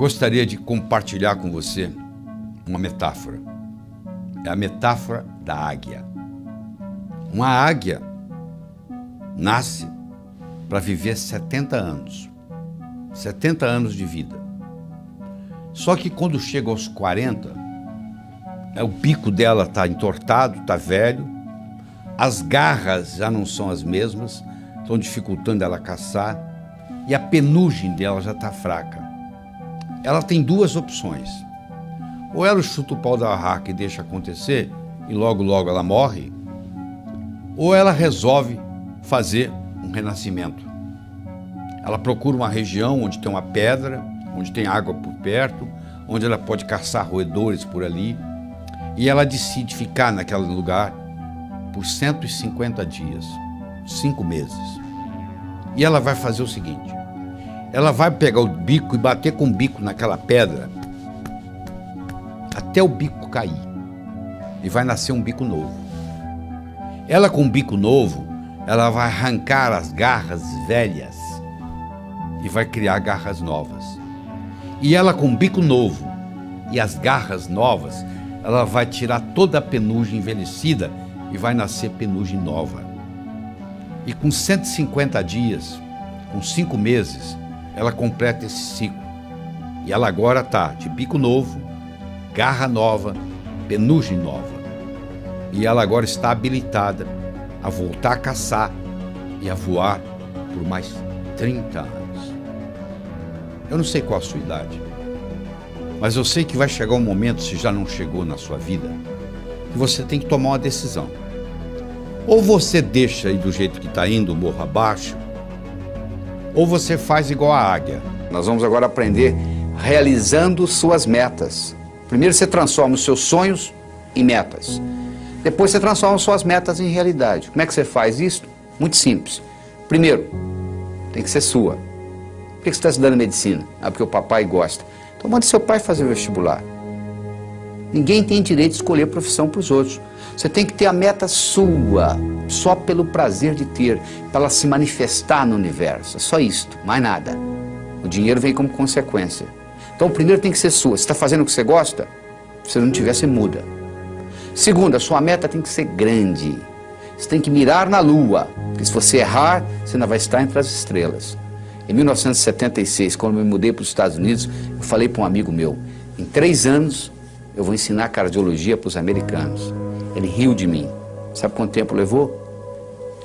gostaria de compartilhar com você uma metáfora. É a metáfora da águia. Uma águia nasce para viver 70 anos. 70 anos de vida. Só que quando chega aos 40, o bico dela está entortado, está velho, as garras já não são as mesmas, estão dificultando ela caçar, e a penugem dela já está fraca. Ela tem duas opções. Ou ela chuta o pau da barraca e deixa acontecer, e logo logo ela morre, ou ela resolve fazer um renascimento. Ela procura uma região onde tem uma pedra, onde tem água por perto, onde ela pode caçar roedores por ali, e ela decide ficar naquele lugar por 150 dias, 5 meses. E ela vai fazer o seguinte: ela vai pegar o bico e bater com o bico naquela pedra até o bico cair, e vai nascer um bico novo. Ela, com o bico novo, ela vai arrancar as garras velhas e vai criar garras novas. E ela, com o bico novo e as garras novas, ela vai tirar toda a penugem envelhecida e vai nascer penugem nova. E com 150 dias, com 5 meses, ela completa esse ciclo. E ela agora está de bico novo, garra nova, penugem nova. E ela agora está habilitada a voltar a caçar e a voar por mais 30 anos. Eu não sei qual a sua idade, mas eu sei que vai chegar um momento, se já não chegou na sua vida, que você tem que tomar uma decisão. Ou você deixa aí do jeito que está indo, morro abaixo, ou você faz igual a águia. Nós vamos agora aprender realizando suas metas. Primeiro você transforma os seus sonhos em metas. Depois você transforma suas metas em realidade. Como é que você faz isso? Muito simples. Primeiro, tem que ser sua. Por que você está estudando medicina? Ah, porque o papai gosta. Então manda seu pai fazer o vestibular. Ninguém tem direito de escolher profissão para os outros. Você tem que ter a meta sua, só pelo prazer de ter, para ela se manifestar no universo. É só isto, mais nada. O dinheiro vem como consequência. Então o primeiro tem que ser sua. Você está fazendo o que você gosta? Se não tiver, você muda. Segundo, a sua meta tem que ser grande. Você tem que mirar na lua, porque se você errar, você ainda vai estar entre as estrelas. Em 1976, quando eu me mudei para os Estados Unidos, eu falei para um amigo meu: em 3 anos eu vou ensinar cardiologia para os americanos. Ele riu de mim. Sabe quanto tempo levou?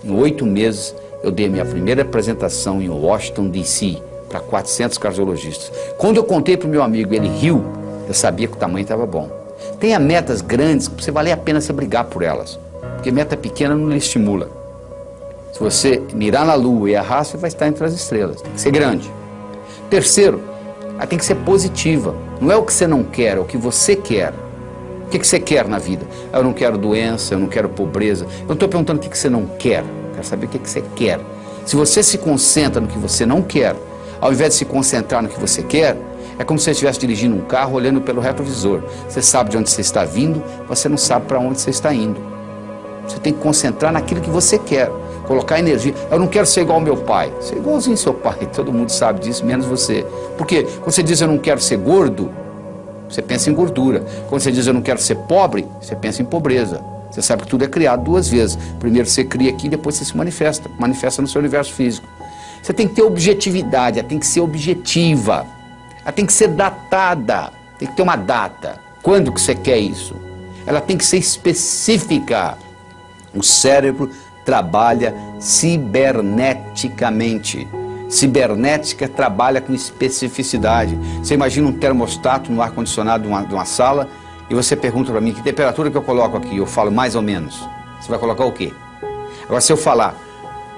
Em 8 meses eu dei a minha primeira apresentação em Washington, D.C., para 400 cardiologistas. Quando eu contei para o meu amigo, ele riu, eu sabia que o tamanho estava bom. Tenha metas grandes, que você vale a pena você brigar por elas, porque meta pequena não lhe estimula. Se você mirar na lua e errar, você vai estar entre as estrelas. Tem que ser grande. Terceiro, ela tem que ser positiva. Não é o que você não quer, é o que você quer. O que você quer na vida? Eu não quero doença, eu não quero pobreza. Eu não estou perguntando o que você não quer. Eu quero saber o que você quer. Se você se concentra no que você não quer, ao invés de se concentrar no que você quer, é como se você estivesse dirigindo um carro olhando pelo retrovisor. Você sabe de onde você está vindo, você não sabe para onde você está indo. Você tem que concentrar naquilo que você quer, colocar energia. Eu não quero ser igual ao meu pai. Ser igualzinho ao seu pai, todo mundo sabe disso, menos você. Porque quando você diz eu não quero ser gordo, você pensa em gordura. Quando você diz eu não quero ser pobre, você pensa em pobreza. Você sabe que tudo é criado 2 vezes. Primeiro você cria aqui, depois você se manifesta no seu universo físico. Você tem que ter objetividade, ela tem que ser objetiva. Ela tem que ser datada, tem que ter uma data. Quando que você quer isso? Ela tem que ser específica. O cérebro trabalha ciberneticamente. Cibernética trabalha com especificidade. Você imagina um termostato no ar-condicionado de uma sala e você pergunta para mim que temperatura que eu coloco aqui. Eu falo mais ou menos. Você vai colocar o quê? Agora, se eu falar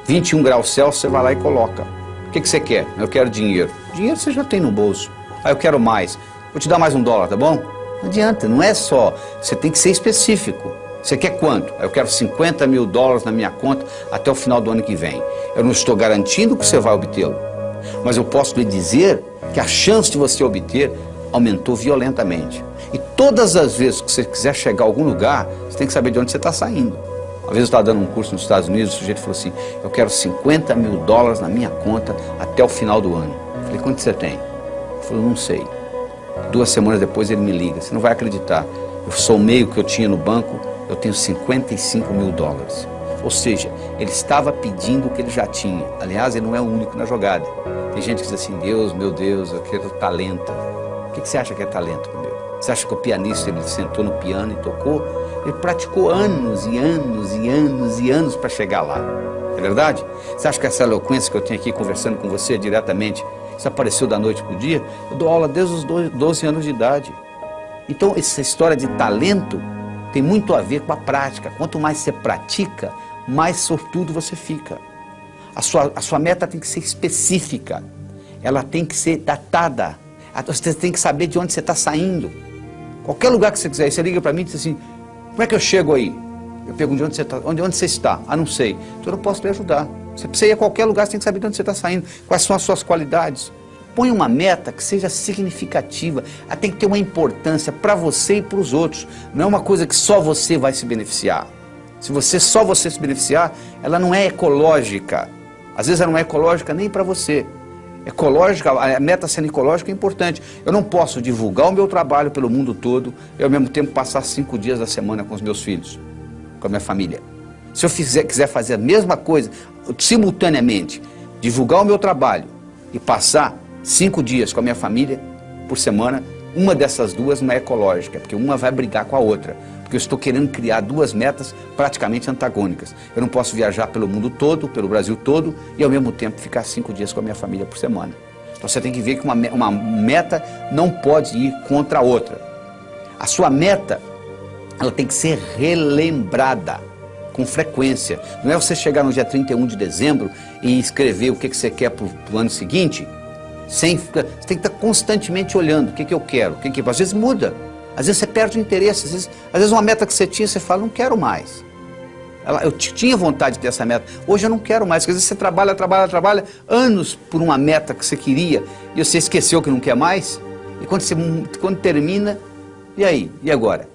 21 graus Celsius, você vai lá e coloca. O que você quer? Eu quero dinheiro. Dinheiro você já tem no bolso. Ah, eu quero mais. Vou te dar mais $1, tá bom? Não adianta, não é só. Você tem que ser específico. Você quer quanto? Eu quero $50 mil na minha conta até o final do ano que vem. Eu não estou garantindo que você vai obtê-lo, mas eu posso lhe dizer que a chance de você obter aumentou violentamente. E todas as vezes que você quiser chegar a algum lugar, você tem que saber de onde você está saindo. Uma vez eu estava dando um curso nos Estados Unidos, o sujeito falou assim: eu quero $50 mil na minha conta até o final do ano. Eu falei: quanto você tem? Ele falou: não sei. 2 semanas depois ele me liga, você não vai acreditar, eu somei o que eu tinha no banco, eu tenho 55 mil dólares. Ou seja, ele estava pedindo o que ele já tinha. Aliás, ele não é o único na jogada. Tem gente que diz assim, Deus, meu Deus, eu quero talento. O que você acha que é talento, meu? Você acha que o pianista, ele sentou no piano e tocou? Ele praticou anos e anos e anos e anos para chegar lá. É verdade? Você acha que essa eloquência que eu tenho aqui conversando com você diretamente, isso apareceu da noite para o dia? Eu dou aula desde os 12 anos de idade. Então, essa história de talento tem muito a ver com a prática. Quanto mais você pratica, mais sortudo você fica. A sua meta tem que ser específica. Ela tem que ser datada. Você tem que saber de onde você está saindo. Qualquer lugar que você quiser, você liga para mim e diz assim, como é que eu chego aí? Eu pergunto de onde você está. Onde você está? Ah, não sei. Então eu não posso lhe ajudar. Você precisa ir a qualquer lugar, você tem que saber de onde você está saindo. Quais são as suas qualidades. Põe uma meta que seja significativa. Ela tem que ter uma importância para você e para os outros. Não é uma coisa que só você vai se beneficiar. Se só você se beneficiar, ela não é ecológica. Às vezes ela não é ecológica nem para você. Ecológica, a meta sendo ecológica é importante. Eu não posso divulgar o meu trabalho pelo mundo todo e ao mesmo tempo passar 5 dias da semana com os meus filhos, com a minha família. Se eu quiser fazer a mesma coisa, simultaneamente, divulgar o meu trabalho e passar 5 dias com a minha família por semana, uma dessas duas não é ecológica, porque uma vai brigar com a outra. Porque eu estou querendo criar 2 metas praticamente antagônicas. Eu não posso viajar pelo mundo todo, pelo Brasil todo, e ao mesmo tempo ficar 5 dias com a minha família por semana. Então você tem que ver que uma meta não pode ir contra a outra. A sua meta, ela tem que ser relembrada com frequência. Não é você chegar no dia 31 de dezembro e escrever o que você quer para o ano seguinte, você tem que estar constantemente olhando o que eu quero, às vezes muda. Às vezes você perde o interesse, às vezes uma meta que você tinha, você fala, não quero mais. Eu tinha vontade de ter essa meta, hoje eu não quero mais. Às vezes você trabalha anos por uma meta que você queria e você esqueceu que não quer mais. E quando termina, e aí? E agora?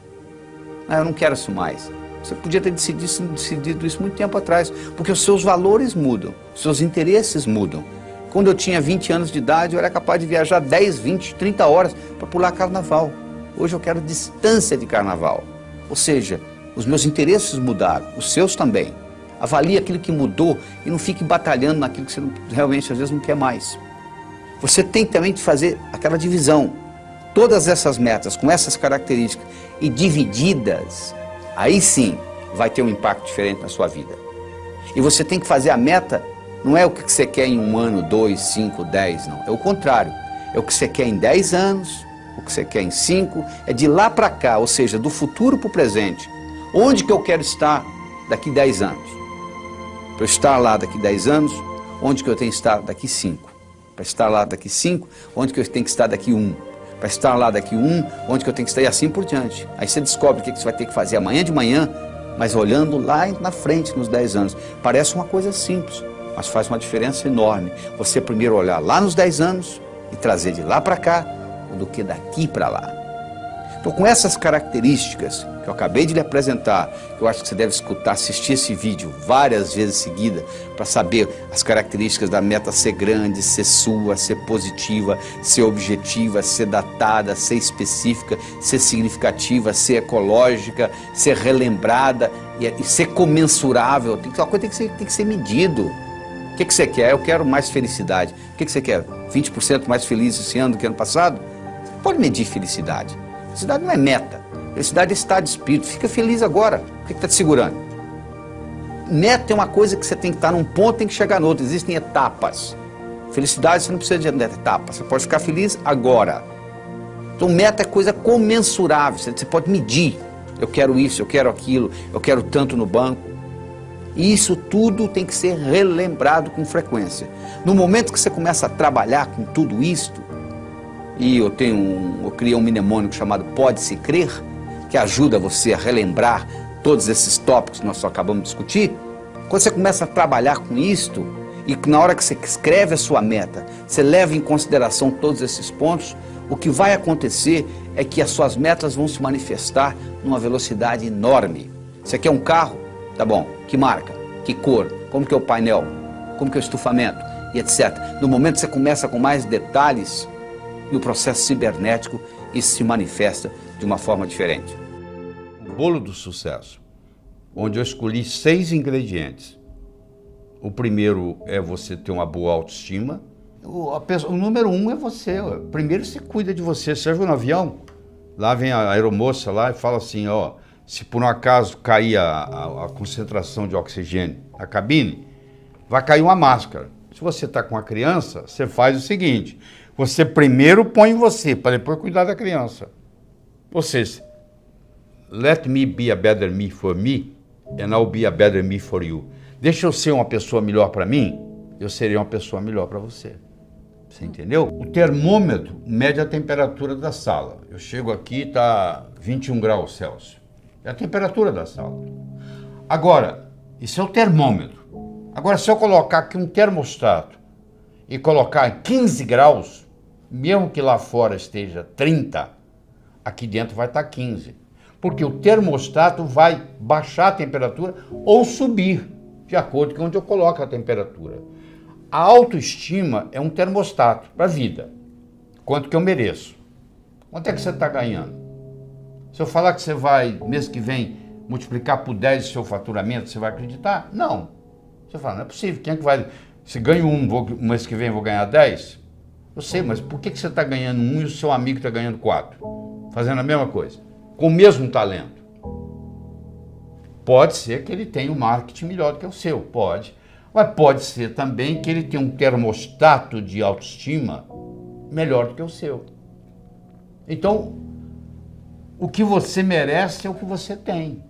Ah, eu não quero isso mais. Você podia ter decidido isso muito tempo atrás, porque os seus valores mudam, os seus interesses mudam. Quando eu tinha 20 anos de idade, eu era capaz de viajar 10, 20, 30 horas para pular carnaval. Hoje eu quero distância de carnaval. Ou seja, os meus interesses mudaram, os seus também. Avalie aquilo que mudou e não fique batalhando naquilo que você realmente às vezes não quer mais. Você tem também de fazer aquela divisão. Todas essas metas com essas características e divididas, aí sim vai ter um impacto diferente na sua vida. E você tem que fazer a meta, não é o que você quer em 1 ano, 2, 5, 10, não. É o contrário. É o que você quer em 10 anos, o que você quer em 5, é de lá para cá, ou seja, do futuro para o presente. Onde que eu quero estar daqui 10 anos? Para eu estar lá daqui 10 anos, onde que eu tenho que estar daqui 5? Para estar lá daqui 5, onde que eu tenho que estar daqui 1? Para estar lá daqui 1, onde que eu tenho que estar e assim por diante. Aí você descobre o que você vai ter que fazer amanhã de manhã, mas olhando lá na frente, nos 10 anos. Parece uma coisa simples, mas faz uma diferença enorme. Você primeiro olhar lá nos 10 anos e trazer de lá para cá, do que daqui para lá. Então, com essas características que eu acabei de lhe apresentar, eu acho que você deve escutar, assistir esse vídeo várias vezes seguidas para saber as características da meta ser grande, ser sua, ser positiva, ser objetiva, ser datada, ser específica, ser significativa, ser ecológica, ser relembrada e ser comensurável. Uma coisa tem que ser medido. O que você quer? Eu quero mais felicidade. O que você quer? 20% mais feliz esse ano do que ano passado? Pode medir felicidade. Felicidade não é meta. Felicidade é estado de espírito. Fica feliz agora. O que está te segurando? Meta é uma coisa que você tem que estar num ponto e tem que chegar no outro. Existem etapas. Felicidade você não precisa de etapas. Você pode ficar feliz agora. Então meta é coisa comensurável. Você pode medir. Eu quero isso, eu quero aquilo, eu quero tanto no banco. E isso tudo tem que ser relembrado com frequência. No momento que você começa a trabalhar com tudo isto, e eu criei um mnemônico chamado Pode-se Crer, que ajuda você a relembrar todos esses tópicos que nós acabamos de discutir. Quando você começa a trabalhar com isto, e na hora que você escreve a sua meta, você leva em consideração todos esses pontos, o que vai acontecer é que as suas metas vão se manifestar numa velocidade enorme. Você quer um carro? Tá bom. Que marca? Que cor? Como que é o painel? Como que é o estufamento? E etc. No momento que você começa com mais detalhes, no processo cibernético, isso se manifesta de uma forma diferente. O bolo do sucesso, onde eu escolhi 6 ingredientes. O primeiro é você ter uma boa autoestima. O número 1 é você. Primeiro você cuida de você. Você já viu no avião? Lá vem a aeromoça lá e fala assim, ó, se por um acaso cair a concentração de oxigênio na cabine, vai cair uma máscara. Se você está com uma criança, você faz o seguinte, você primeiro põe em você, para depois cuidar da criança. Ou seja, let me be a better me for me, and I'll be a better me for you. Deixa eu ser uma pessoa melhor para mim, eu serei uma pessoa melhor para você. Você entendeu? O termômetro mede a temperatura da sala. Eu chego aqui, está 21 graus Celsius. É a temperatura da sala. Agora, isso é o termômetro. Agora, se eu colocar aqui um termostato e colocar 15 graus, mesmo que lá fora esteja 30, aqui dentro vai estar 15. Porque o termostato vai baixar a temperatura ou subir, de acordo com onde eu coloco a temperatura. A autoestima é um termostato para a vida. Quanto que eu mereço? Quanto é que você está ganhando? Se eu falar que você vai, mês que vem, multiplicar por 10 o seu faturamento, você vai acreditar? Não. Você fala, não é possível. Quem é que vai... Se ganho um mês que vem eu vou ganhar 10? Eu sei, mas por que você está ganhando 1 e o seu amigo está ganhando 4? Fazendo a mesma coisa. Com o mesmo talento. Pode ser que ele tenha um marketing melhor do que o seu, pode. Mas pode ser também que ele tenha um termostato de autoestima melhor do que o seu. Então, o que você merece é o que você tem.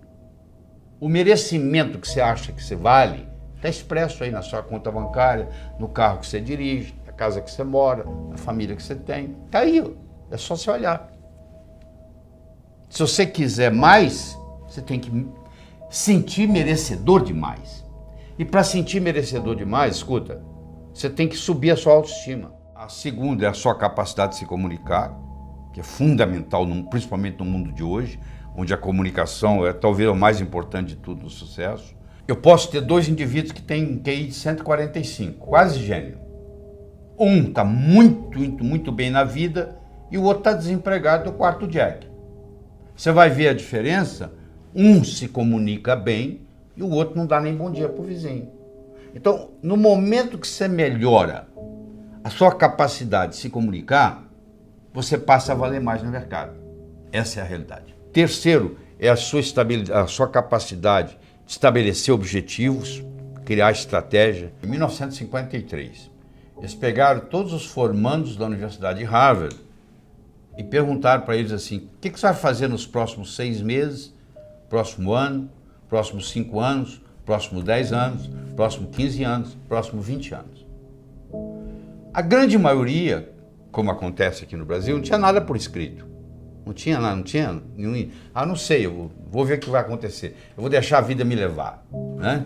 O merecimento que você acha que você vale está expresso aí na sua conta bancária, no carro que você dirige, na casa que você mora, na família que você tem. Está aí, ó. É só você olhar. Se você quiser mais, você tem que sentir merecedor demais. E para sentir merecedor demais, escuta, você tem que subir a sua autoestima. A segunda é a sua capacidade de se comunicar, que é fundamental, principalmente no mundo de hoje, onde a comunicação é talvez o mais importante de tudo, o sucesso. Eu posso ter 2 indivíduos que têm um QI de 145, quase gênio. Um está muito bem na vida e o outro está desempregado do quarto Jack. Você vai ver a diferença, um se comunica bem e o outro não dá nem bom dia para o vizinho. Então, no momento que você melhora a sua capacidade de se comunicar, você passa a valer mais no mercado. Essa é a realidade. Terceiro, é a sua capacidade de estabelecer objetivos, criar estratégia. Em 1953, eles pegaram todos os formandos da Universidade de Harvard e perguntaram para eles assim, o que você vai fazer nos próximos 6 meses, próximo ano, próximos 5 anos, próximos 10 anos, próximos 15 anos, próximos 20 anos. A grande maioria, como acontece aqui no Brasil, não tinha nada por escrito. Não tinha nada, não tinha nenhum... Ah, não sei, eu vou ver o que vai acontecer. Eu vou deixar a vida me levar, né?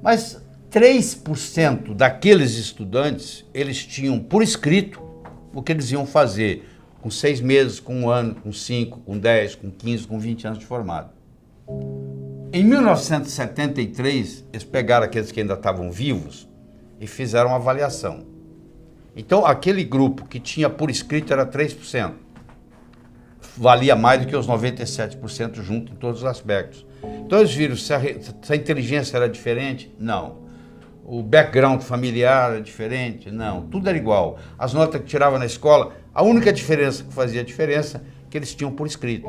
Mas 3% daqueles estudantes, eles tinham por escrito o que eles iam fazer com 6 meses, com 1 ano, com 5, com 10, com 15, com 20 anos de formado. Em 1973, eles pegaram aqueles que ainda estavam vivos e fizeram uma avaliação. Então, aquele grupo que tinha por escrito era 3%. Valia mais do que os 97% junto em todos os aspectos. Então, eles viram se a inteligência era diferente? Não. O background familiar era diferente? Não. Tudo era igual. As notas que tirava na escola, a única diferença que fazia diferença é que eles tinham por escrito.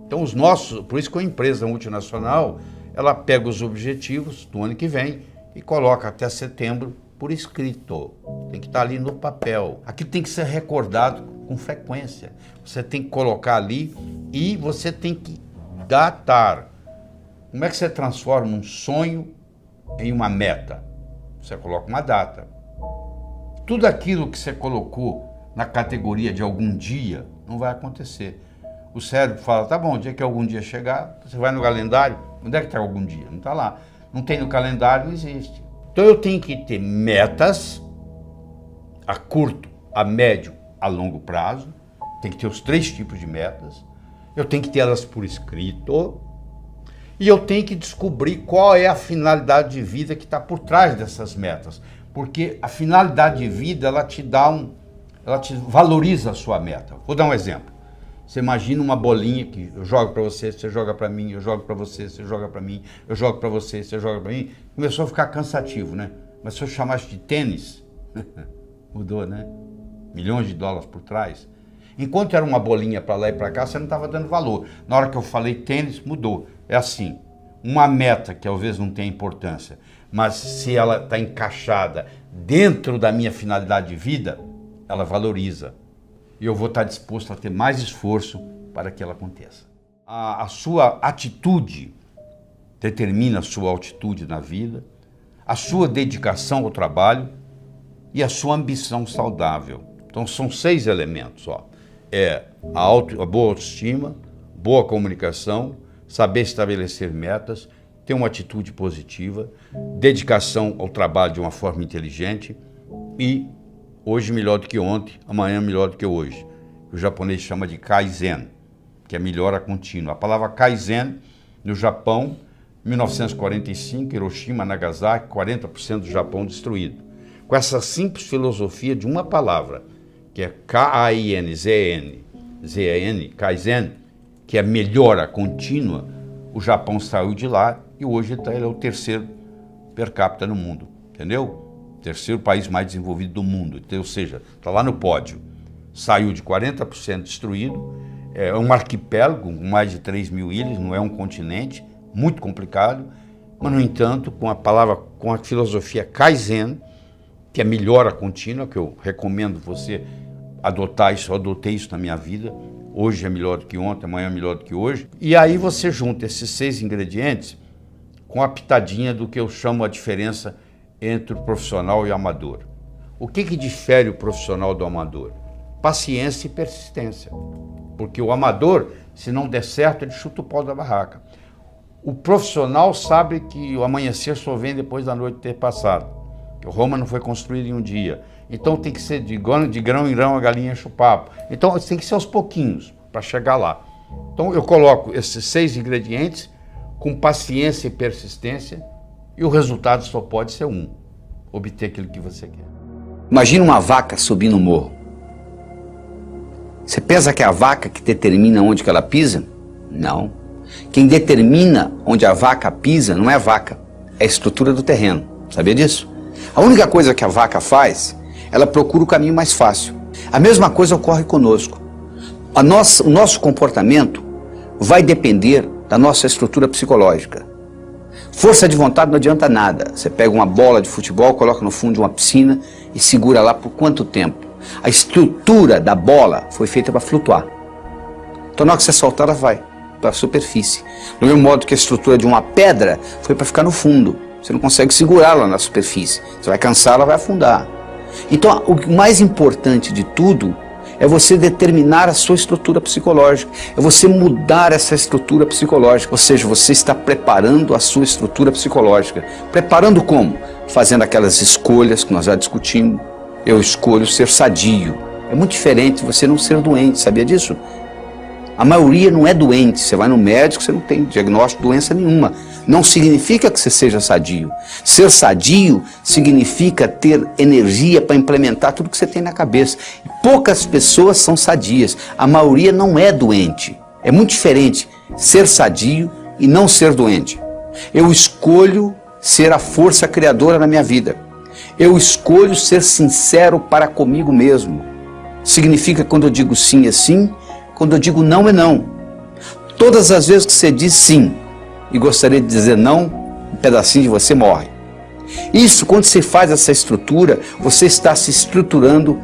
Então, os nossos, por isso que a empresa multinacional, ela pega os objetivos do ano que vem e coloca até setembro por escrito. Tem que estar ali no papel. Aqui tem que ser recordado com frequência. Você tem que colocar ali e você tem que datar. Como é que você transforma um sonho em uma meta? Você coloca uma data. Tudo aquilo que você colocou na categoria de algum dia não vai acontecer. O cérebro fala, tá bom, o dia que algum dia chegar, você vai no calendário, onde é que está algum dia? Não está lá. Não tem no calendário, não existe. Então eu tenho que ter metas a curto, a médio, a longo prazo. Tem que ter os 3 tipos de metas. Eu tenho que ter elas por escrito. E eu tenho que descobrir qual é a finalidade de vida que está por trás dessas metas. Porque a finalidade de vida, ela te dá ela te valoriza a sua meta. Vou dar um exemplo. Você imagina uma bolinha que eu jogo para você, você joga para mim, eu jogo para você, você joga para mim, eu jogo para você, você joga para mim. Começou a ficar cansativo, né? Mas se eu chamasse de tênis, mudou, né? Milhões de dólares por trás. Enquanto era uma bolinha para lá e para cá, você não estava dando valor. Na hora que eu falei tênis, mudou. É assim, uma meta que talvez não tenha importância, mas se ela está encaixada dentro da minha finalidade de vida, ela valoriza. E eu vou estar disposto a ter mais esforço para que ela aconteça. A sua atitude determina a sua altitude na vida, a sua dedicação ao trabalho e a sua ambição saudável. Então são 6 elementos, ó. A boa autoestima, boa comunicação, saber estabelecer metas, ter uma atitude positiva, dedicação ao trabalho de uma forma inteligente e hoje melhor do que ontem, amanhã melhor do que hoje. O japonês chama de Kaizen, que é melhora contínua. A palavra Kaizen, no Japão, 1945, Hiroshima, Nagasaki, 40% do Japão destruído. Com essa simples filosofia de uma palavra, que é K-A-I-N-Z-N, Kaizen, que é melhora contínua, o Japão saiu de lá e hoje ele é o 3º per capita no mundo, entendeu? 3º país mais desenvolvido do mundo, então, ou seja, está lá no pódio. Saiu de 40% destruído, é um arquipélago com mais de 3.000 ilhas, não é um continente, muito complicado, mas, no entanto, com a filosofia Kaizen, que é melhora contínua, que eu recomendo você adotar isso, eu adotei isso na minha vida, hoje é melhor do que ontem, amanhã é melhor do que hoje, e aí você junta esses 6 ingredientes com a pitadinha do que eu chamo a diferença entre o profissional e o amador. O que difere o profissional do amador? Paciência e persistência. Porque o amador, se não der certo, ele chuta o pau da barraca. O profissional sabe que o amanhecer só vem depois da noite ter passado. Que Roma não foi construída em um dia. Então tem que ser de grão em grão a galinha enche o papo. Então tem que ser aos pouquinhos para chegar lá. Então eu coloco esses 6 ingredientes com paciência e persistência e o resultado só pode ser um: obter aquilo que você quer. Imagina uma vaca subindo o morro. Você pensa que é a vaca que determina onde que ela pisa? Não. Quem determina onde a vaca pisa não é a vaca, é a estrutura do terreno. Sabia disso? A única coisa que a vaca faz, ela procura o caminho mais fácil. A mesma coisa ocorre conosco. O nosso comportamento vai depender da nossa estrutura psicológica. Força de vontade não adianta nada. Você pega uma bola de futebol, coloca no fundo de uma piscina e segura lá por quanto tempo? A estrutura da bola foi feita para flutuar. Então na hora que você soltar, ela vai para a superfície. Do mesmo modo que a estrutura de uma pedra foi para ficar no fundo. Você não consegue segurá-la na superfície. Você vai cansar, ela vai afundar. Então o mais importante de tudo é você determinar a sua estrutura psicológica, é você mudar essa estrutura psicológica, ou seja, você está preparando a sua estrutura psicológica. Preparando como? Fazendo aquelas escolhas que nós já discutimos. Eu escolho ser sadio. É muito diferente de você não ser doente, sabia disso? A maioria não é doente, você vai no médico, você não tem diagnóstico de doença nenhuma. Não significa que você seja sadio. Ser sadio significa ter energia para implementar tudo que você tem na cabeça. E poucas pessoas são sadias, a maioria não é doente. É muito diferente ser sadio e não ser doente. Eu escolho ser a força criadora na minha vida. Eu escolho ser sincero para comigo mesmo. Significa quando eu digo sim é sim, quando eu digo não é não. Todas as vezes que você diz sim e gostaria de dizer não, um pedacinho de você morre. Isso, quando você faz essa estrutura, você está se estruturando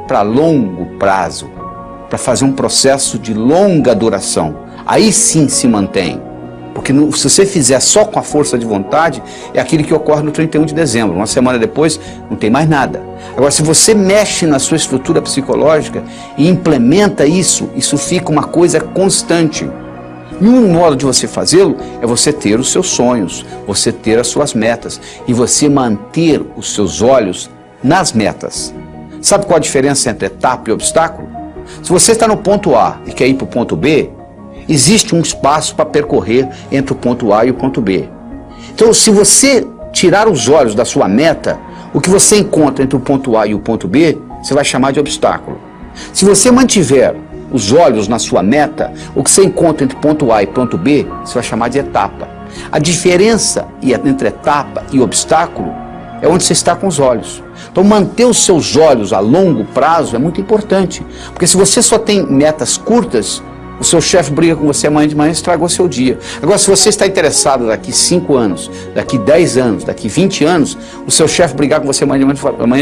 para longo prazo, para fazer um processo de longa duração. Aí sim se mantém. Porque se você fizer só com a força de vontade, é aquilo que ocorre no 31 de dezembro. Uma semana depois, não tem mais nada. Agora, se você mexe na sua estrutura psicológica e implementa isso, isso fica uma coisa constante. E um modo de você fazê-lo é você ter os seus sonhos, você ter as suas metas e você manter os seus olhos nas metas. Sabe qual a diferença entre etapa e obstáculo? Se você está no ponto A e quer ir para o ponto B, existe um espaço para percorrer entre o ponto A e o ponto B. Então, se você tirar os olhos da sua meta, o que você encontra entre o ponto A e o ponto B você vai chamar de obstáculo. Se você mantiver os olhos na sua meta, o que você encontra entre ponto A e ponto B, você vai chamar de etapa. A diferença entre etapa e obstáculo é onde você está com os olhos. Então manter os seus olhos a longo prazo é muito importante, porque se você só tem metas curtas, o seu chefe briga com você amanhã de manhã e estragou seu dia. Agora, se você está interessado daqui 5 anos, daqui 10 anos, daqui 20 anos, o seu chefe brigar com você amanhã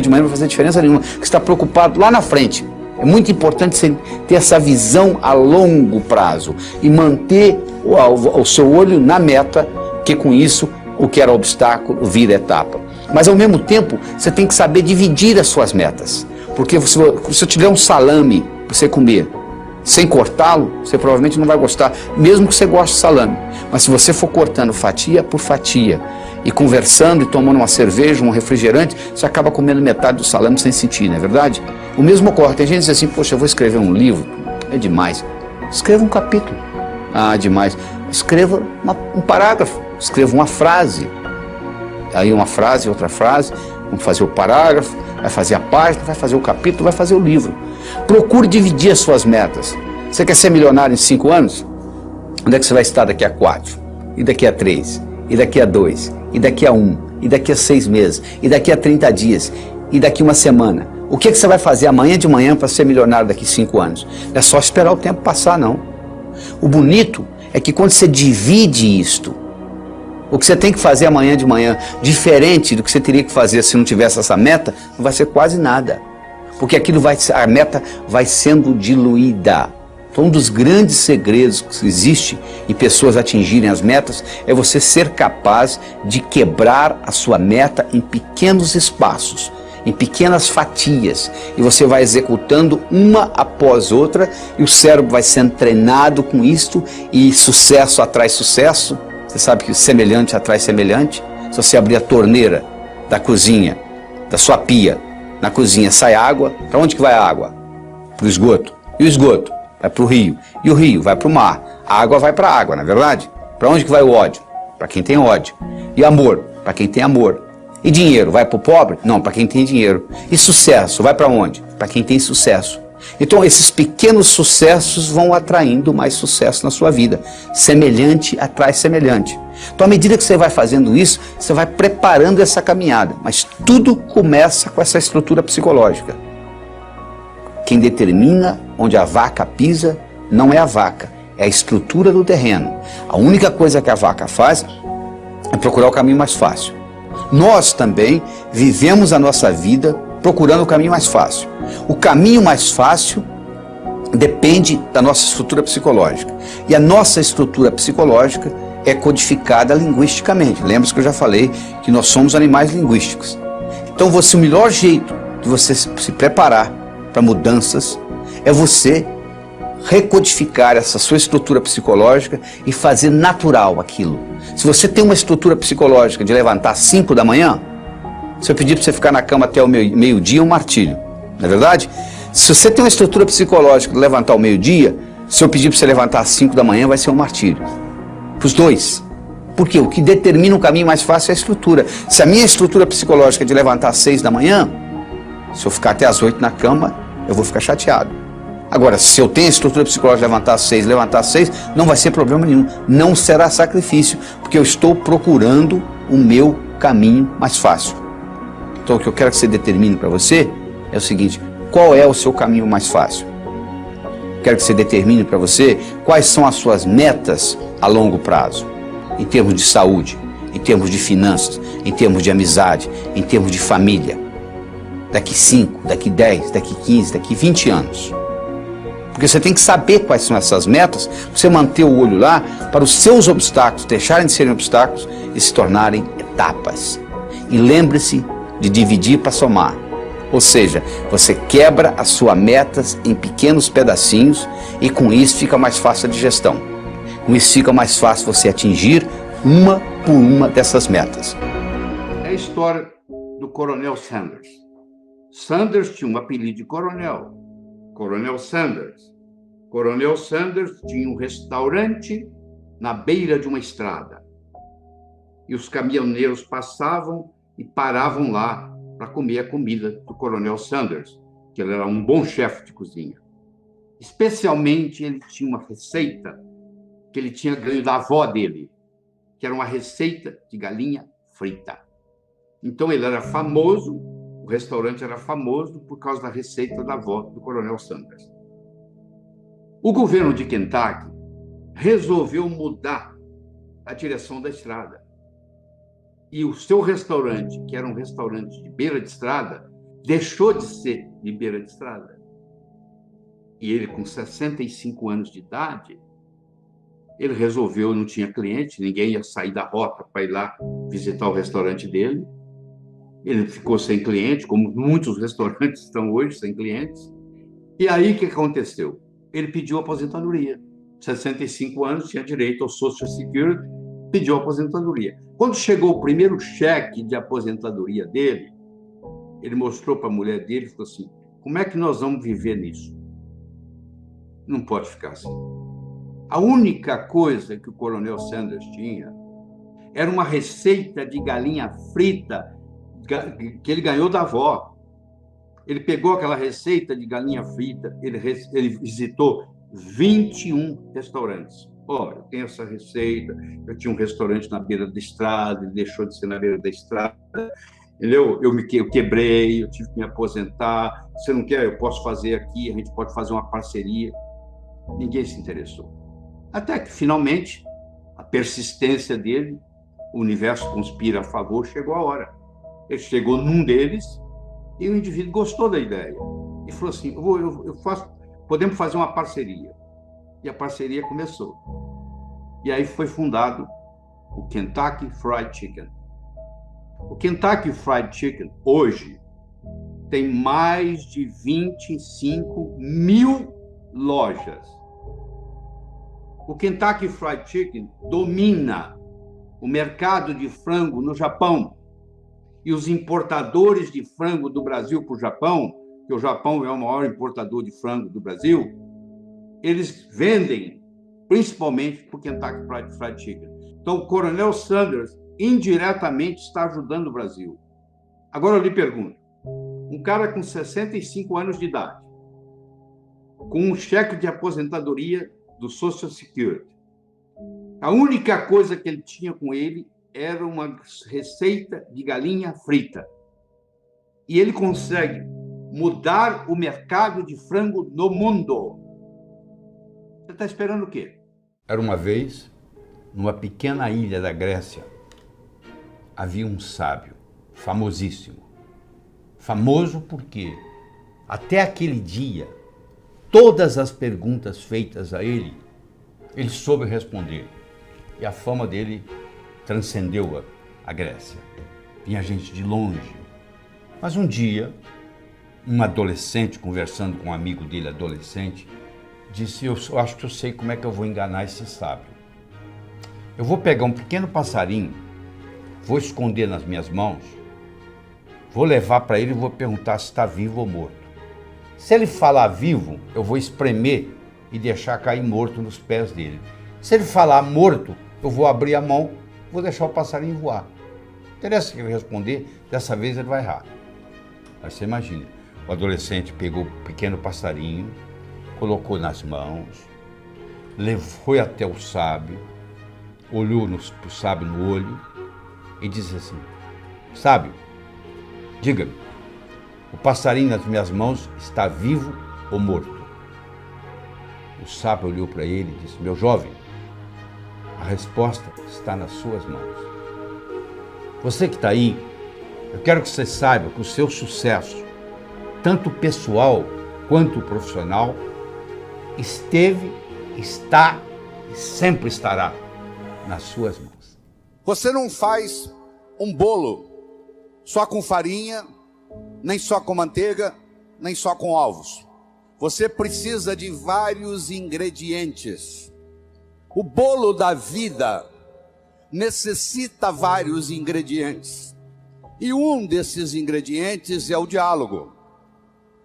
de manhã não vai fazer diferença nenhuma, porque você está preocupado lá na frente. É muito importante você ter essa visão a longo prazo e manter o seu olho na meta, que com isso o que era obstáculo vira etapa. Mas ao mesmo tempo, você tem que saber dividir as suas metas. Porque se eu te der um salame para você comer, sem cortá-lo, você provavelmente não vai gostar, mesmo que você goste de salame. Mas se você for cortando fatia por fatia, e conversando e tomando uma cerveja, um refrigerante, você acaba comendo metade do salame sem sentir, não é verdade? O mesmo ocorre. Tem gente que diz assim, poxa, eu vou escrever um livro, é demais. Escreva um capítulo. Ah, demais. Escreva um parágrafo, escreva uma frase. Aí uma frase, outra frase, vamos fazer o parágrafo, vai fazer a página, vai fazer o capítulo, vai fazer o livro. Procure dividir as suas metas. Você quer ser milionário em 5 anos? Onde é que você vai estar daqui a 4? E daqui a 3? E daqui a 2? E daqui a 1? E daqui a 6 meses? E daqui a 30 dias? E daqui a uma semana? O que você vai fazer amanhã de manhã para ser milionário daqui a 5 anos? Não é só esperar o tempo passar, não. O bonito é que quando você divide isto, o que você tem que fazer amanhã de manhã, diferente do que você teria que fazer se não tivesse essa meta, não vai ser quase nada. Porque a meta vai sendo diluída. Então, um dos grandes segredos que existe em pessoas atingirem as metas é você ser capaz de quebrar a sua meta em pequenos espaços, em pequenas fatias, e você vai executando uma após outra, e o cérebro vai sendo treinado com isto, e sucesso atrai sucesso. Você sabe que semelhante atrai semelhante. Se você abrir a torneira da cozinha, da sua pia, na cozinha sai água, para onde que vai a água? Para o esgoto. E o esgoto? Vai para o rio. E o rio vai para o mar. A água vai para a água, não é verdade? Para onde que vai o ódio? Para quem tem ódio. E amor? Para quem tem amor. E dinheiro? Vai para o pobre? Não, para quem tem dinheiro. E sucesso? Vai para onde? Para quem tem sucesso. Então esses pequenos sucessos vão atraindo mais sucesso na sua vida. Semelhante atrai semelhante. Então à medida que você vai fazendo isso, você vai preparando essa caminhada. Mas tudo começa com essa estrutura psicológica. Quem determina onde a vaca pisa não é a vaca, é a estrutura do terreno. A única coisa que a vaca faz é procurar o caminho mais fácil. Nós também vivemos a nossa vida procurando o caminho mais fácil. O caminho mais fácil depende da nossa estrutura psicológica. E a nossa estrutura psicológica é codificada linguisticamente. Lembra-se que eu já falei que nós somos animais linguísticos. Então o melhor jeito de você se preparar para mudanças é você recodificar essa sua estrutura psicológica e fazer natural aquilo. Se você tem uma estrutura psicológica de levantar às 5 da manhã, se eu pedir para você ficar na cama até o meio-dia, é um martírio, não é verdade? Se você tem uma estrutura psicológica de levantar ao meio-dia, se eu pedir para você levantar às 5 da manhã, vai ser um martírio. Para os dois. Porque o que determina um caminho mais fácil é a estrutura. Se a minha estrutura psicológica é de levantar às 6 da manhã, se eu ficar até às 8 na cama, eu vou ficar chateado. Agora, se eu tenho a estrutura psicológica de levantar às 6, não vai ser problema nenhum. Não será sacrifício, porque eu estou procurando o meu caminho mais fácil. Então, o que eu quero que você determine para você é o seguinte: qual é o seu caminho mais fácil? Quero que você determine para você quais são as suas metas a longo prazo, em termos de saúde, em termos de finanças, em termos de amizade, em termos de família. Daqui 5, daqui 10, daqui 15, daqui 20 anos. Porque você tem que saber quais são essas metas, para você manter o olho lá, para os seus obstáculos deixarem de serem obstáculos e se tornarem etapas. E lembre-se de dividir para somar. Ou seja, você quebra as suas metas em pequenos pedacinhos e com isso fica mais fácil a digestão. Com isso fica mais fácil você atingir uma por uma dessas metas. É a história do Coronel Sanders. Sanders tinha um apelido de coronel. Coronel Sanders. Coronel Sanders tinha um restaurante na beira de uma estrada. E os caminhoneiros passavam e paravam lá para comer a comida do Coronel Sanders. que ele era um bom chefe de cozinha. Especialmente, ele tinha uma receita que ele tinha ganho da avó dele, que era uma receita de galinha frita. Então, ele era famoso, o restaurante era famoso por causa da receita da avó do Coronel Sanders. O governo de Kentucky resolveu mudar a direção da estrada. E o seu restaurante, que era um restaurante de beira de estrada, deixou de ser de beira de estrada. E ele, com 65 anos de idade, ele resolveu, não tinha cliente, ninguém ia sair da rota para ir lá visitar o restaurante dele. Ele ficou sem cliente, como muitos restaurantes estão hoje, sem clientes. E aí, o que aconteceu? Ele pediu aposentadoria. 65 anos, tinha direito ao Social Security, pediu aposentadoria. Quando chegou o primeiro cheque de aposentadoria dele, ele mostrou para a mulher dele e falou assim: como é que nós vamos viver nisso? Não pode ficar assim. A única coisa que o Coronel Sanders tinha era uma receita de galinha frita que ele ganhou da avó. Ele pegou aquela receita de galinha frita, ele visitou 21 restaurantes. Olha, eu tenho essa receita, eu tinha um restaurante na beira da estrada, ele deixou de ser na beira da estrada, entendeu? Eu quebrei, eu tive que me aposentar, você não quer, eu posso fazer aqui, a gente pode fazer uma parceria. Ninguém se interessou. Até que, finalmente, a persistência dele, o universo conspira a favor, chegou a hora. Ele chegou num deles e o indivíduo gostou da ideia. E falou assim, podemos fazer uma parceria. E a parceria começou. E aí foi fundado o Kentucky Fried Chicken. O Kentucky Fried Chicken, hoje, tem mais de 25 mil lojas. O Kentucky Fried Chicken domina o mercado de frango no Japão. E os importadores de frango do Brasil para o Japão, que o Japão é o maior importador de frango do Brasil, eles vendem principalmente para o Kentucky Fried Chicken. Então, o Coronel Sanders indiretamente está ajudando o Brasil. Agora eu lhe pergunto, um cara com 65 anos de idade, com um cheque de aposentadoria do Social Security, a única coisa que ele tinha com ele era uma receita de galinha frita. E ele consegue mudar o mercado de frango no mundo. Você está esperando o quê? Era uma vez, numa pequena ilha da Grécia, havia um sábio famosíssimo. Famoso porque, até aquele dia, todas as perguntas feitas a ele, ele soube responder. E a fama dele transcendeu a Grécia. Vinha gente de longe. Mas um dia, um adolescente, conversando com um amigo dele, adolescente, disse, eu acho que eu sei como é que eu vou enganar esse sábio. Eu vou pegar um pequeno passarinho, vou esconder nas minhas mãos, vou levar para ele e vou perguntar se está vivo ou morto. Se ele falar vivo, eu vou espremer e deixar cair morto nos pés dele. Se ele falar morto, eu vou abrir a mão, vou deixar o passarinho voar. Interessa que ele responder, dessa vez ele vai errar. Aí você imagina, o adolescente pegou o pequeno passarinho, colocou nas mãos, foi até o sábio, olhou para o sábio no olho e disse assim, sábio, diga-me, o passarinho nas minhas mãos está vivo ou morto? O sábio olhou para ele e disse, meu jovem, a resposta está nas suas mãos. Você que está aí, eu quero que você saiba que o seu sucesso, tanto pessoal quanto profissional, esteve, está e sempre estará nas suas mãos. Você não faz um bolo só com farinha, nem só com manteiga, nem só com ovos. Você precisa de vários ingredientes. O bolo da vida necessita vários ingredientes. E um desses ingredientes é o diálogo.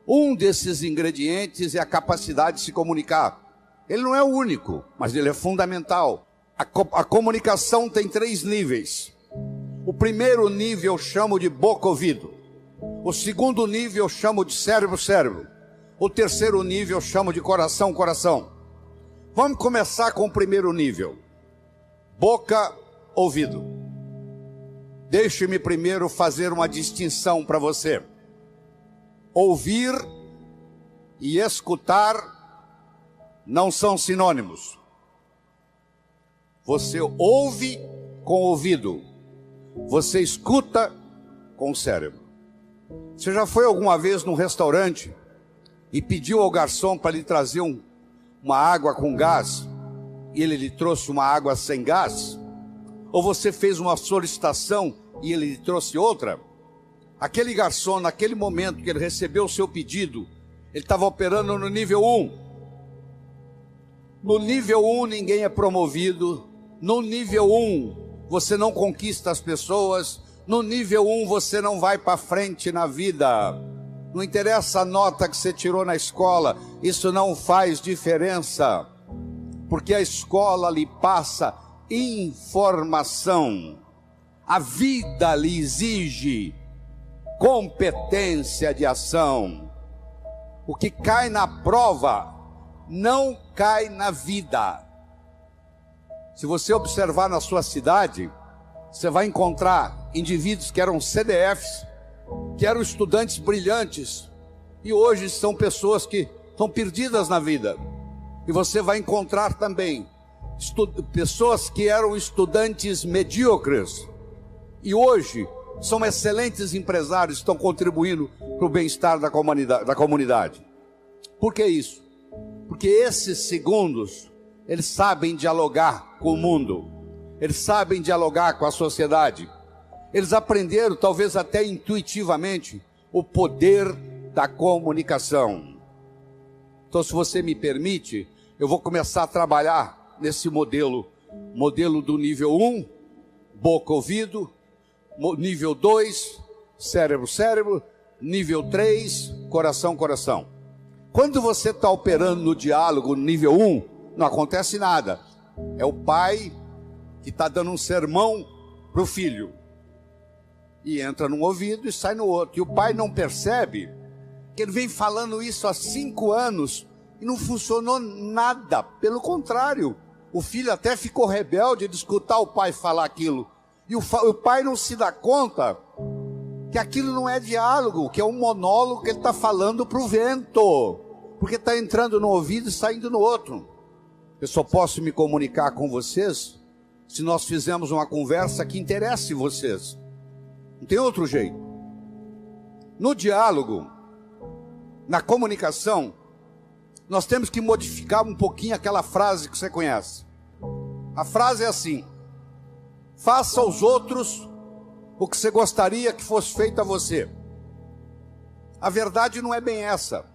Um desses ingredientes é a capacidade de se comunicar. Ele não é o único, mas ele é fundamental. A comunicação tem 3 níveis. O primeiro nível eu chamo de boca-ouvido. O segundo nível eu chamo de cérebro. O terceiro nível eu chamo de coração. Vamos começar com o primeiro nível. Boca, ouvido. Deixe-me primeiro fazer uma distinção para você. Ouvir e escutar não são sinônimos. Você ouve com o ouvido, você escuta com o cérebro. Você já foi alguma vez num restaurante e pediu ao garçom para lhe trazer uma água com gás e ele lhe trouxe uma água sem gás? Ou você fez uma solicitação e ele lhe trouxe outra? Aquele garçom, naquele momento que ele recebeu o seu pedido, ele estava operando no nível 1. No nível 1 ninguém é promovido. No nível 1 você não conquista as pessoas. No nível 1 você não vai para frente na vida. Não interessa a nota que você tirou na escola, isso não faz diferença, porque a escola lhe passa informação. A vida lhe exige competência de ação. O que cai na prova não cai na vida. Se você observar na sua cidade, você vai encontrar indivíduos que eram CDFs, que eram estudantes brilhantes, e hoje são pessoas que estão perdidas na vida. E você vai encontrar também pessoas que eram estudantes medíocres, e hoje são excelentes empresários, estão contribuindo para o bem-estar da comunidade. Por que isso? Porque esses segundos, eles sabem dialogar com o mundo, eles sabem dialogar com a sociedade, eles aprenderam, talvez até intuitivamente, o poder da comunicação. Então, se você me permite, eu vou começar a trabalhar nesse modelo do nível 1, boca, ouvido, nível 2, cérebro, nível 3, coração. Quando você está operando no diálogo no nível 1, não acontece nada. É o pai que está dando um sermão para o filho. E entra num ouvido e sai no outro. E o pai não percebe que ele vem falando isso há 5 anos e não funcionou nada. Pelo contrário, o filho até ficou rebelde de escutar o pai falar aquilo. E o pai não se dá conta que aquilo não é diálogo, que é um monólogo que ele está falando para o vento, porque está entrando no ouvido e saindo no outro. Eu só posso me comunicar com vocês se nós fizermos uma conversa que interesse vocês. Não tem outro jeito. No diálogo, na comunicação, nós temos que modificar um pouquinho aquela frase que você conhece. A frase é assim: faça aos outros o que você gostaria que fosse feito a você. A verdade não é bem essa.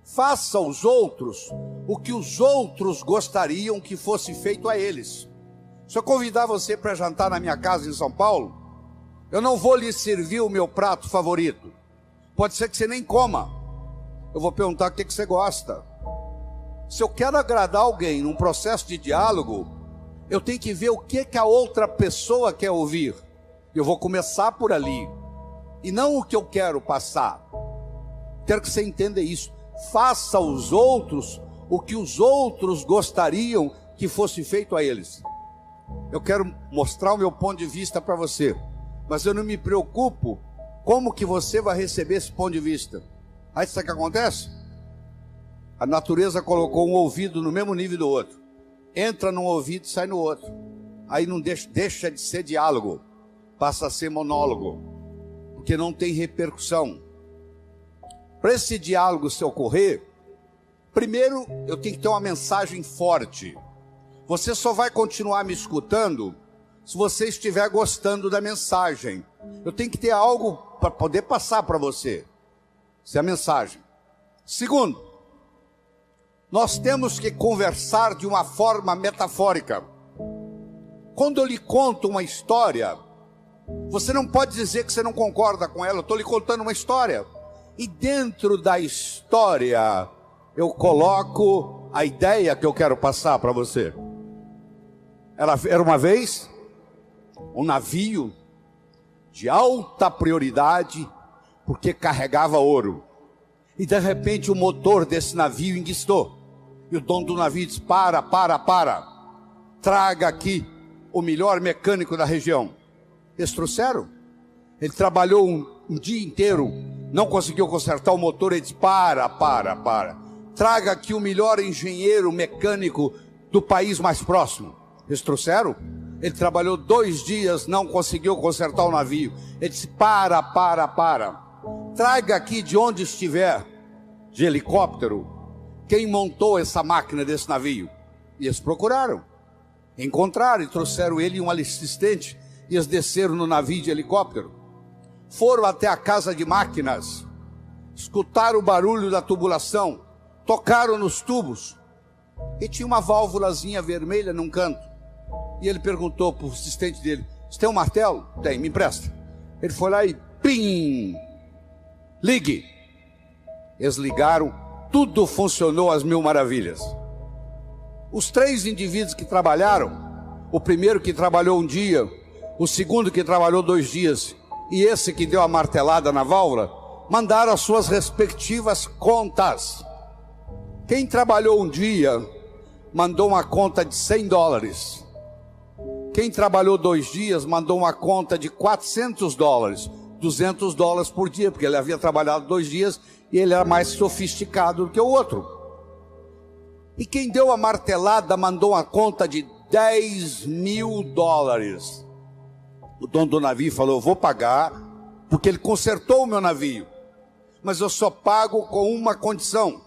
Faça aos outros o que os outros gostariam que fosse feito a eles. Se eu convidar você para jantar na minha casa em São Paulo, eu não vou lhe servir o meu prato favorito. Pode ser que você nem coma. Eu vou perguntar o que você gosta. Se eu quero agradar alguém num processo de diálogo, eu tenho que ver o que a outra pessoa quer ouvir. Eu vou começar por ali, e não o que eu quero passar. Quero que você entenda isso. Faça aos outros o que os outros gostariam que fosse feito a eles. Eu quero mostrar o meu ponto de vista para você, mas eu não me preocupo como que você vai receber esse ponto de vista. Aí sabe o que acontece? A natureza colocou um ouvido no mesmo nível do outro. Entra num ouvido e sai no outro. Aí não deixa de ser diálogo, passa a ser monólogo, porque não tem repercussão. Para esse diálogo se ocorrer, primeiro eu tenho que ter uma mensagem forte. Você só vai continuar me escutando se você estiver gostando da mensagem. Eu tenho que ter algo para poder passar para você. Essa é a mensagem. Segundo, nós temos que conversar de uma forma metafórica. Quando eu lhe conto uma história, você não pode dizer que você não concorda com ela. Eu estou lhe contando uma história, e dentro da história eu coloco a ideia que eu quero passar para você. Era uma vez um navio de alta prioridade porque carregava ouro. E de repente o motor desse navio enguiçou. E o dono do navio disse: para. Traga aqui o melhor mecânico da região. Eles trouxeram. Ele trabalhou um dia inteiro, não conseguiu consertar o motor. Ele disse: para. Traga aqui o melhor engenheiro mecânico do país mais próximo. Eles trouxeram. Ele trabalhou 2 dias, não conseguiu consertar o navio. Ele disse: para. Traga aqui de onde estiver, de helicóptero, quem montou essa máquina desse navio. E eles procuraram, encontraram e trouxeram ele e um assistente. E eles desceram no navio de helicóptero, foram até a casa de máquinas, escutaram o barulho da tubulação, tocaram nos tubos, e tinha uma válvulazinha vermelha num canto. E ele perguntou para o assistente dele: você tem um martelo? Tem, me empresta. Ele foi lá e pim, ligue. Eles ligaram, tudo funcionou às mil maravilhas. Os 3 indivíduos que trabalharam, o primeiro que trabalhou um dia, o segundo que trabalhou 2 dias, e esse que deu a martelada na válvula, mandaram as suas respectivas contas. Quem trabalhou um dia mandou uma conta de $100. Quem trabalhou 2 dias mandou uma conta de $400, $200 por dia, porque ele havia trabalhado 2 dias e ele era mais sofisticado do que o outro. E quem deu a martelada mandou uma conta de $10.000. O dono do navio falou: eu vou pagar, porque ele consertou o meu navio, mas eu só pago com uma condição: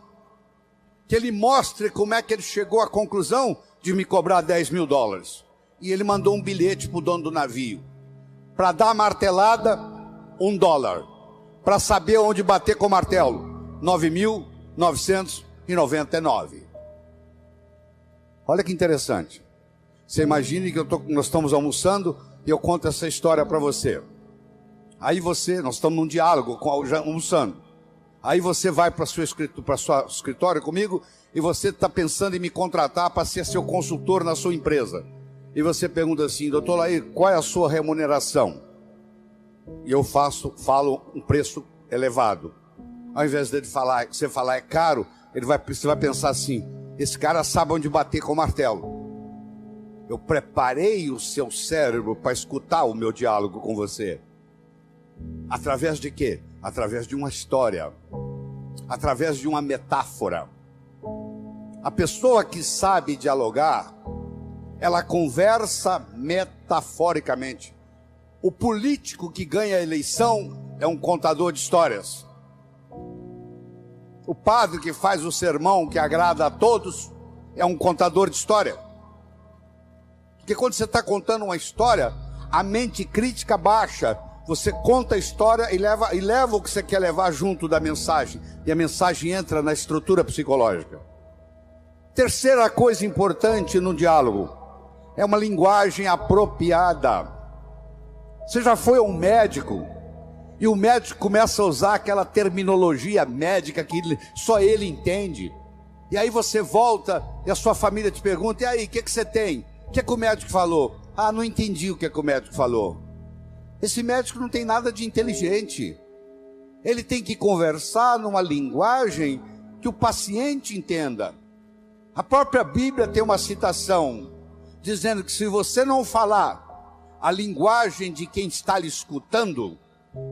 que ele mostre como é que ele chegou à conclusão de me cobrar $10.000. E ele mandou um bilhete para o dono do navio: para dar a martelada, $1. Para saber onde bater com o martelo, 9.999. Olha que interessante. Você imagine que nós estamos almoçando e eu conto essa história para você. Aí nós estamos num diálogo, almoçando. Aí você vai para o seu escritório comigo e você está pensando em me contratar para ser seu consultor na sua empresa. E pergunta assim: doutor Lair, qual é a sua remuneração? E eu falo um preço elevado. Ao invés de você falar é caro, você vai pensar assim: esse cara sabe onde bater com o martelo. Eu preparei o seu cérebro para escutar o meu diálogo com você. Através de quê? Através de uma história, através de uma metáfora. A pessoa que sabe dialogar, ela conversa metaforicamente. O político que ganha a eleição é um contador de histórias. O padre que faz o sermão que agrada a todos é um contador de história. Porque quando você está contando uma história, a mente crítica baixa. Você conta a história e leva o que você quer levar junto da mensagem. E a mensagem entra na estrutura psicológica. Terceira coisa importante no diálogo é uma linguagem apropriada. Você já foi a um médico e o médico começa a usar aquela terminologia médica que só ele entende. E aí você volta e a sua família te pergunta: e aí, o que você tem? O que o médico falou? Ah, não entendi o que o médico falou. Esse médico não tem nada de inteligente. Ele tem que conversar numa linguagem que o paciente entenda. A própria Bíblia tem uma citação dizendo que se você não falar a linguagem de quem está lhe escutando,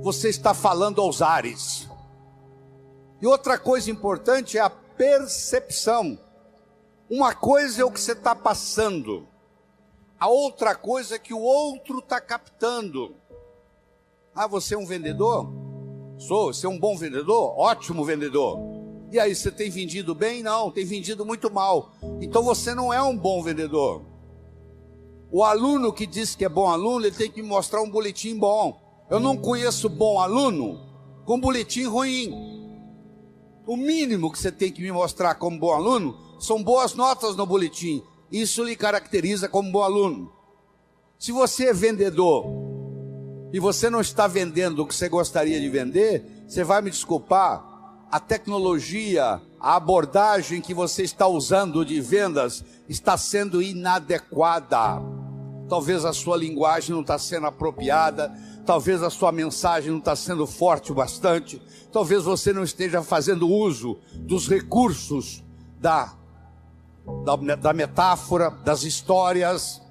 você está falando aos ares. E outra coisa importante é a percepção. Uma coisa é o que você está passando, a outra coisa é que o outro está captando. Ah, você é um vendedor? Sou. Você é um bom vendedor? Ótimo vendedor. E aí, você tem vendido bem? Não, tem vendido muito mal. Então você não é um bom vendedor. O aluno que diz que é bom aluno, ele tem que me mostrar um boletim bom. Eu não conheço bom aluno com boletim ruim. O mínimo que você tem que me mostrar como bom aluno são boas notas no boletim. Isso lhe caracteriza como bom aluno. Se você é vendedor e você não está vendendo o que você gostaria de vender, você vai me desculpar, a tecnologia, a abordagem que você está usando de vendas está sendo inadequada. talvez a sua linguagem não está sendo apropriada, talvez a sua mensagem não está sendo forte o bastante, talvez você não esteja fazendo uso dos recursos da metáfora, das histórias.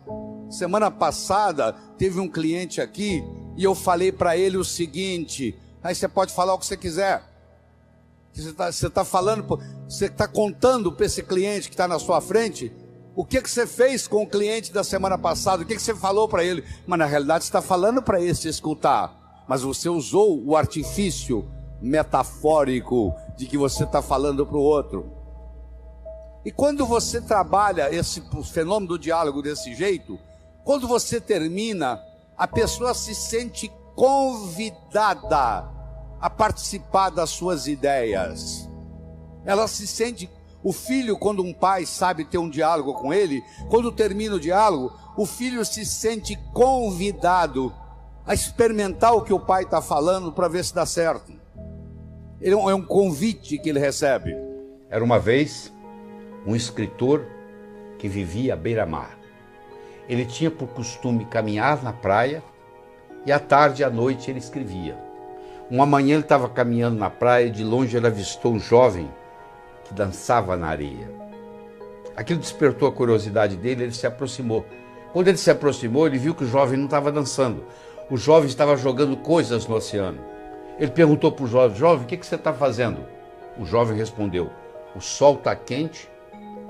Semana passada teve um cliente aqui e eu falei para ele o seguinte: aí você pode falar o que você quiser. Você está falando, você está contando para esse cliente que está na sua frente o que você fez com o cliente da semana passada, o que você falou para ele. Mas na realidade você está falando para esse escutar, mas você usou o artifício metafórico de que você está falando para o outro. E quando você trabalha esse fenômeno do diálogo desse jeito, quando você termina, a pessoa se sente convidada a participar das suas ideias. Ela se sente... O filho, quando um pai sabe ter um diálogo com ele, quando termina o diálogo, o filho se sente convidado a experimentar o que o pai está falando para ver se dá certo. É um convite que ele recebe. Era uma vez um escritor que vivia à beira-mar. Ele tinha por costume caminhar na praia e à tarde e à noite ele escrevia. Uma manhã ele estava caminhando na praia e de longe ele avistou um jovem que dançava na areia. Aquilo despertou a curiosidade dele, ele se aproximou. Quando ele se aproximou, ele viu que o jovem não estava dançando. O jovem estava jogando coisas no oceano. Ele perguntou para o jovem: jovem, o que você está fazendo? O jovem respondeu: o sol está quente,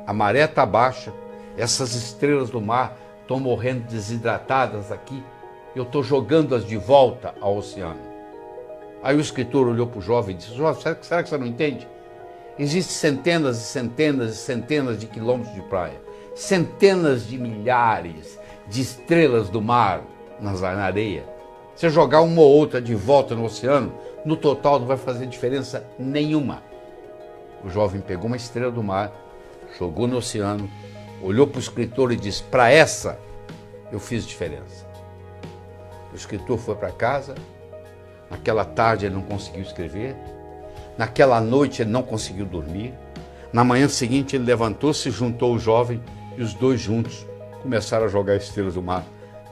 a maré está baixa, essas estrelas do mar estão morrendo desidratadas aqui, eu estou jogando-as de volta ao oceano. Aí o escritor olhou para o jovem e disse: jovem, será que você não entende? Existem centenas e centenas e centenas de quilômetros de praia, centenas de milhares de estrelas do mar na areia. Você jogar uma ou outra de volta no oceano, no total não vai fazer diferença nenhuma. O jovem pegou uma estrela do mar, jogou no oceano, olhou para o escritor e disse: para essa eu fiz diferença. O escritor foi para casa. Naquela tarde ele não conseguiu escrever. Naquela noite ele não conseguiu dormir. Na manhã seguinte ele levantou-se, juntou o jovem e os dois juntos começaram a jogar estrelas do mar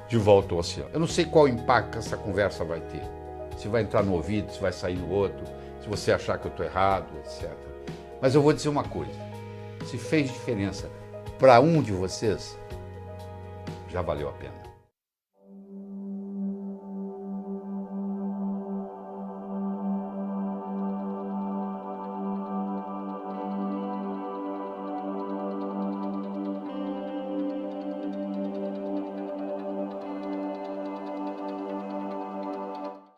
de volta ao oceano. Eu não sei qual impacto essa conversa vai ter. Se vai entrar no ouvido, se vai sair no outro, se você achar que eu estou errado, etc. Mas eu vou dizer uma coisa: se fez diferença para um de vocês, já valeu a pena.